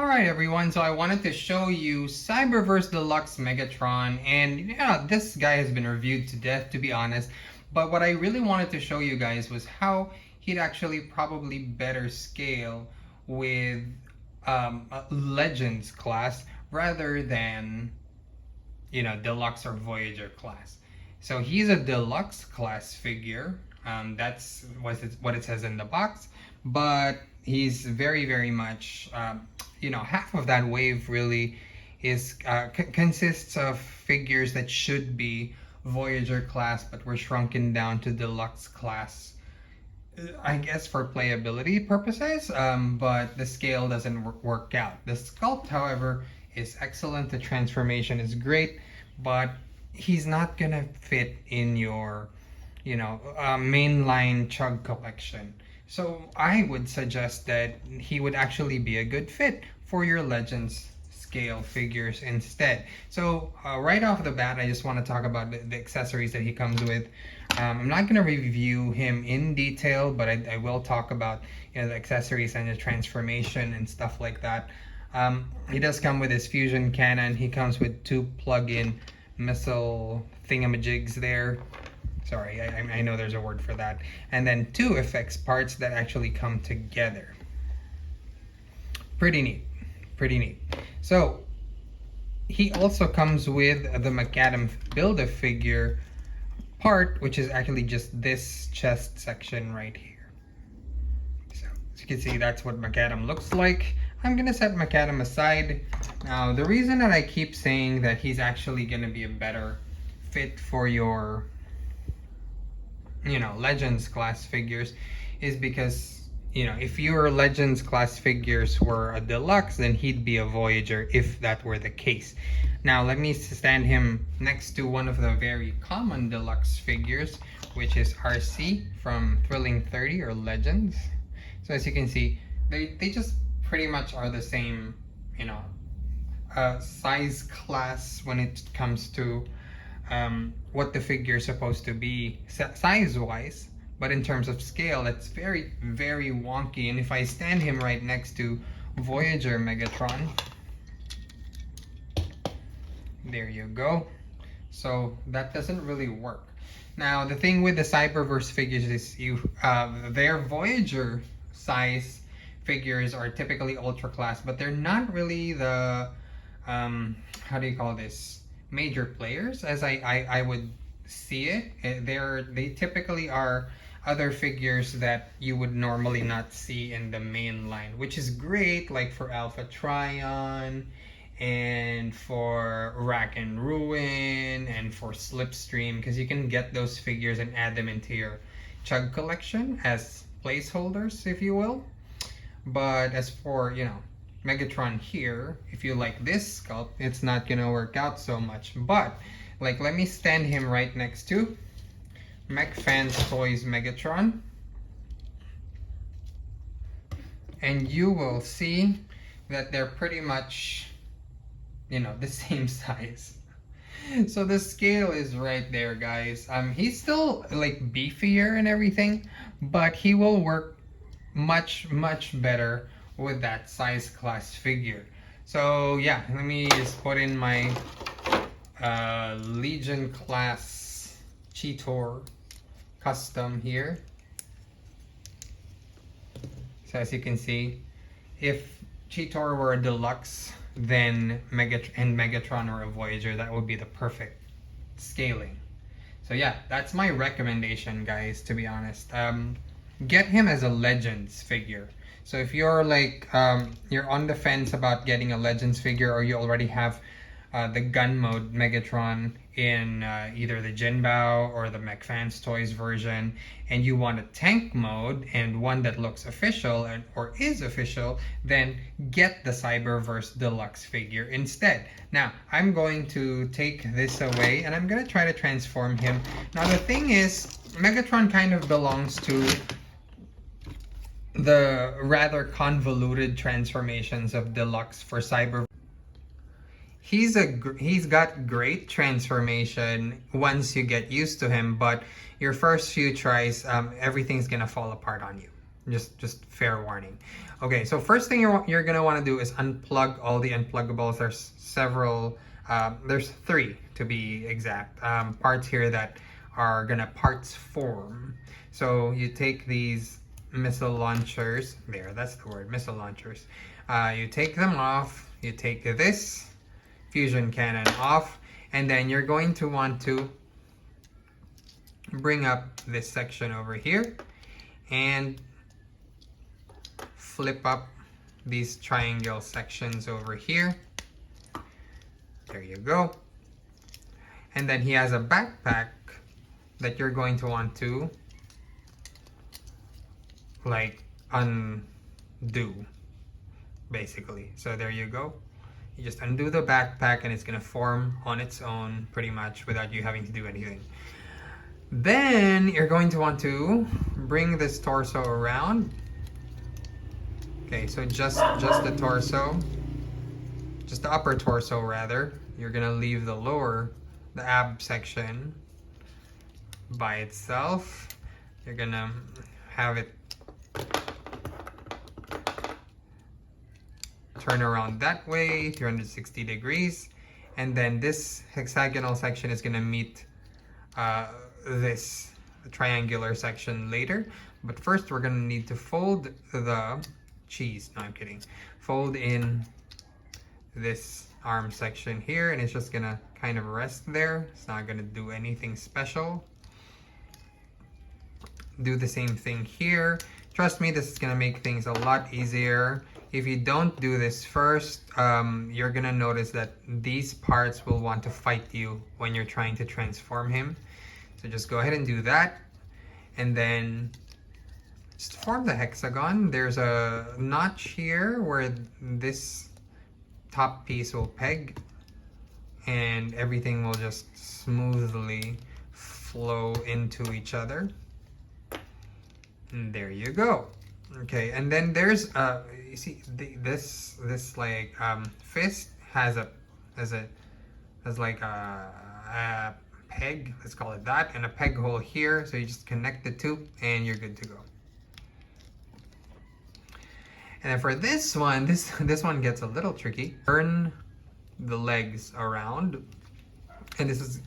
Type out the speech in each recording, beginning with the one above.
Alright everyone, so I wanted to show you Cyberverse Deluxe Megatron, and yeah, this guy has been reviewed to death, to be honest, but what I really wanted to show you guys was how he'd actually probably better scale with a Legends class rather than, Deluxe or Voyager class. So he's a Deluxe class figure, that's what it says in the box, but he's very much half of that wave really is consists of figures that should be Voyager class but were shrunken down to Deluxe class, I guess for playability purposes, but the scale doesn't work out. The sculpt, however, is excellent. The transformation is great, but he's not gonna fit in your mainline CHUG collection. So I would suggest that he would actually be a good fit for your Legends scale figures instead. So right off the bat, I just want to talk about the accessories that he comes with. I'm not going to review him in detail, but I will talk about the accessories and the transformation and stuff like that. He does come with his fusion cannon. He comes with two plug-in missile thingamajigs there. Sorry, I know there's a word for that. And then two effects parts that actually come together. Pretty neat. So he also comes with the Macadam Build-A-Figure part, which is actually just this chest section right here. So as you can see, that's what Macadam looks like. I'm gonna set Macadam aside. Now the reason that I keep saying that he's actually gonna be a better fit for your Legends class figures is because if your Legends class figures were a Deluxe, then he'd be a Voyager if that were the case. Now let me stand him next to one of the very common Deluxe figures, which is RC from Thrilling 30 or Legends. So as you can see, they just pretty much are the same size class when it comes to what the figure is supposed to be size-wise, but in terms of scale, it's very wonky. And if I stand him right next to Voyager Megatron, there you go. So that doesn't really work. Now the thing with the Cyberverse figures is their Voyager size figures are typically ultra class, but they're not really the how do you call this, major players as I would see it. They typically are other figures that you would normally not see in the main line, which is great, like for Alpha Trion and for Rack and Ruin and for Slipstream, because you can get those figures and add them into your CHUG collection as placeholders, if you will. But as for Megatron here, if you like this sculpt, it's not gonna work out so much. But like, let me stand him right next to McFans Toys Megatron, and you will see that they're pretty much the same size. So the scale is right there, guys. He's still like beefier and everything, but he will work much better with that size class figure. So yeah, let me just put in my Legion class Cheetor custom here. So as you can see, if Cheetor were a Deluxe, then Megatron or a Voyager, that would be the perfect scaling. So yeah, that's my recommendation, guys, to be honest. Get him as a Legends figure. So if you're like you're on the fence about getting a Legends figure, or you already have the gun mode Megatron in either the Jinbao or the McFans Toys version, and you want a tank mode and one that looks official or is official, then get the Cyberverse Deluxe figure instead. Now I'm going to take this away and I'm going to try to transform him. Now the thing is, Megatron kind of belongs to the rather convoluted transformations of Deluxe for Cyberverse. He's got great transformation once you get used to him, but your first few tries, everything's gonna fall apart on you. Just fair warning. Okay, so first thing you're gonna want to do is unplug all the unpluggables. There's several, there's 3 to be exact, parts here that are gonna parts form. So you take these missile launchers, there, that's the word, missile launchers. You take them off, you take this fusion cannon off, and then you're going to want to bring up this section over here and flip up these triangle sections over here. There you go. And then he has a backpack that you're going to want to like undo, basically. So there you go. You just undo the backpack and it's gonna form on its own pretty much without you having to do anything. Then you're going to want to bring this torso around. Okay, so just the torso, just the upper torso rather. You're gonna leave the ab section by itself. You're gonna have it turn around that way, 360 degrees. And then this hexagonal section is gonna meet this triangular section later. But first we're gonna need to fold the cheese, no I'm kidding, fold in this arm section here, and it's just gonna kind of rest there. It's not gonna do anything special. Do the same thing here. Trust me, this is gonna make things a lot easier. If you don't do this first, you're gonna notice that these parts will want to fight you when you're trying to transform him. So just go ahead and do that, and then just form the hexagon. There's a notch here where this top piece will peg, and everything will just smoothly flow into each other. And there you go. Okay, and then there's you see this like fist has like a peg, let's call it that, and a peg hole here. So you just connect the two and you're good to go. And then for this one, this one gets a little tricky. Turn the legs around, and this is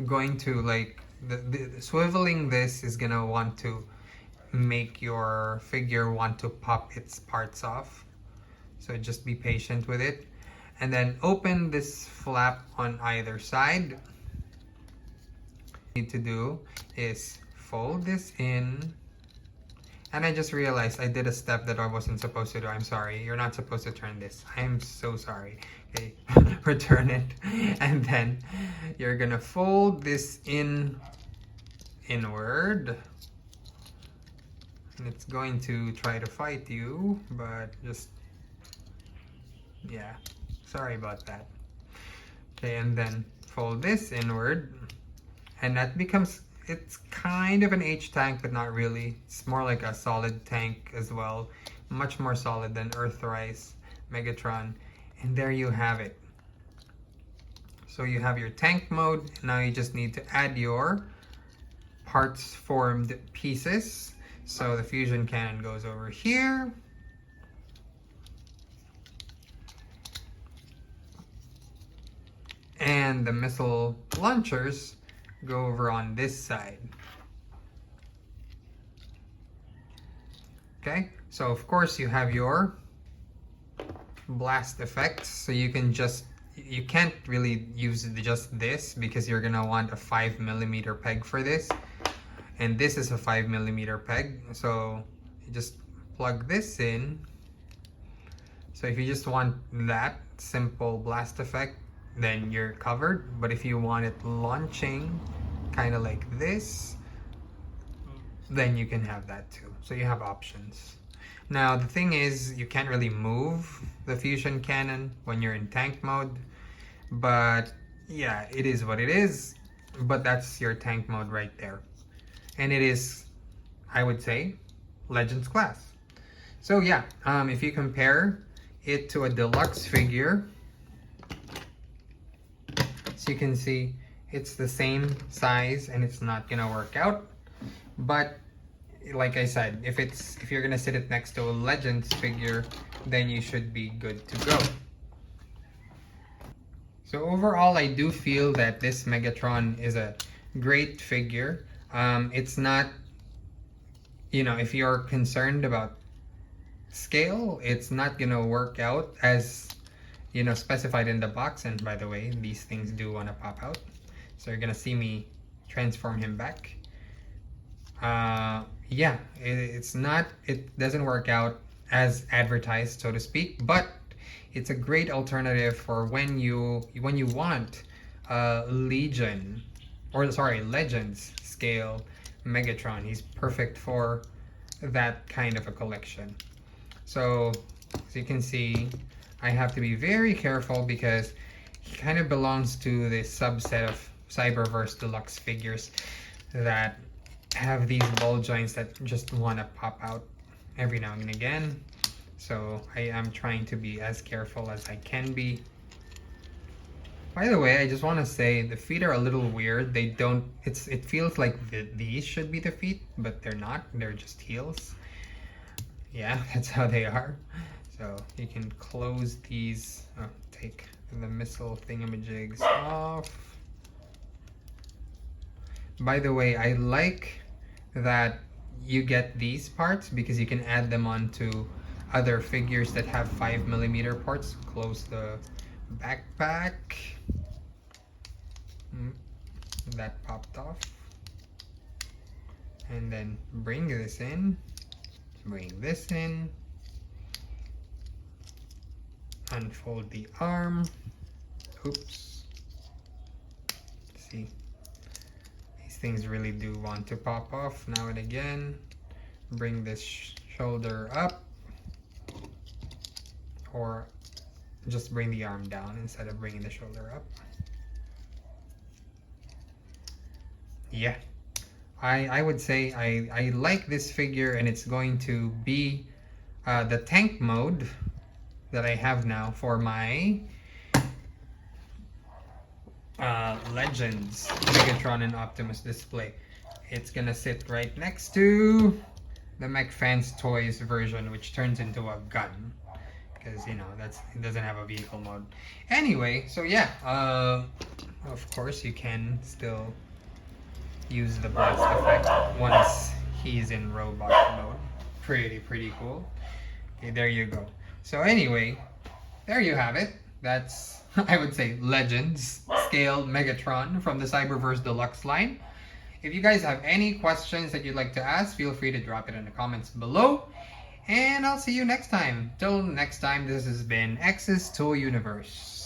going to like the swiveling this is gonna want to make your figure want to pop its parts off. So just be patient with it. And then open this flap on either side. What you need to do is fold this in. And I just realized I did a step that I wasn't supposed to do. I'm sorry. You're not supposed to turn this. I'm so sorry. Okay, return it. And then you're gonna fold this inward. And it's going to try to fight you, but just, yeah, sorry about that. Okay, and then fold this inward, and that becomes, it's kind of an H tank, but not really. It's more like a solid tank as well, much more solid than Earthrise Megatron. And there you have it. So you have your tank mode. Now you just need to add your parts formed pieces. So the fusion cannon goes over here. And the missile launchers go over on this side. Okay, so of course you have your blast effects. So you can't really use just this because you're gonna want a 5mm peg for this. And this is a 5mm peg, so you just plug this in. So if you just want that simple blast effect, then you're covered. But if you want it launching kind of like this, then you can have that too. So you have options. Now the thing is, you can't really move the fusion cannon when you're in tank mode, but yeah, it is what it is. But that's your tank mode right there. And it is, I would say, Legends class. So yeah, if you compare it to a deluxe figure, so you can see it's the same size and it's not gonna work out. But like I said, if you're gonna sit it next to a Legends figure, then you should be good to go. So overall, I do feel that this Megatron is a great figure. It's not, if you're concerned about scale, it's not gonna work out as specified in the box. And by the way, these things do want to pop out, so you're gonna see me transform him back. Yeah, it doesn't work out as advertised, so to speak, but it's a great alternative for when you want Legends scale Megatron. He's perfect for that kind of a collection. So as you can see, I have to be very careful because he kind of belongs to this subset of Cyberverse Deluxe figures that have these ball joints that just want to pop out every now and again. So I am trying to be as careful as I can be. By the way, I just want to say the feet are a little weird. They don't, it feels like these should be the feet, but they're not. They're just heels. Yeah, that's how they are. So you can close these, take the missile thingamajigs off. By the way, I like that you get these parts because you can add them onto other figures that have 5mm parts. Close the backpack. That popped off. And then bring this in. Bring this in. Unfold the arm. Oops. See, these things really do want to pop off now and again. Bring this shoulder up, or just bring the arm down instead of bringing the shoulder up. Yeah, I would say I like this figure, and it's going to be the tank mode that I have now for my Legends Megatron and Optimus display. It's gonna sit right next to the McFans Toys version, which turns into a gun, because it doesn't have a vehicle mode. Anyway, so yeah, of course you can still use the burst effect once he's in robot mode. Pretty cool. Okay, there you go. So anyway, there you have it. That's, I would say, Legends scale Megatron from the Cyberverse Deluxe line. If you guys have any questions that you'd like to ask, feel free to drop it in the comments below. And I'll see you next time. Till next time, this has been X's Toy Universe.